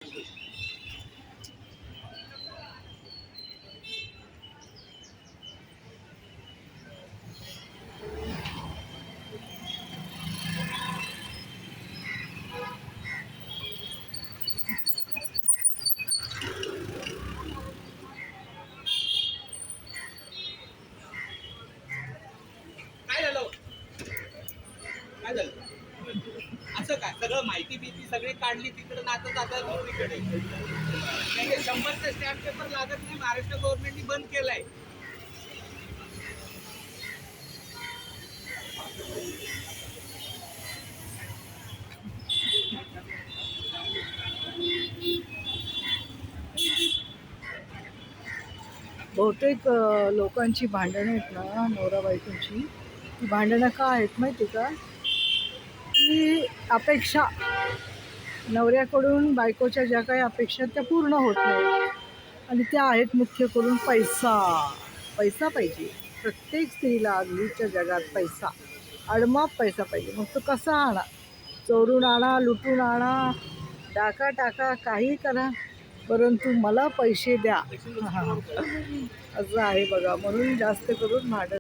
काय झालं काय झालं असं काय सगळं माहिती बिती सगळी काढली तिकडे नातं जातात दुसरीकडे. 100चे स्टॅम्प पेपर लागत नाही. महाराष्ट्र गव्हर्नमेंटनी बंद केलाय. बहुतेक लोकांची भांडणं आहेत ना नवरा बायकोंची. ती भांडणं का आहेत माहिती का? की अपेक्षा नवऱ्याकडून बायकोच्या ज्या काही अपेक्षा त्या पूर्ण होत नाहीत आणि त्या आहेत मुख्य करून पैसा. पैसा पाहिजे प्रत्येक स्त्रीला. हल्लीच्या जगात पैसा, अडमाप पैसा पाहिजे. मग तो कसा आणा? चोरून आणा, लुटून आणा, टाका टाका, काही करा, परंतु मला पैसे द्या. असं आहे बघा. म्हणून जास्त करून भांडण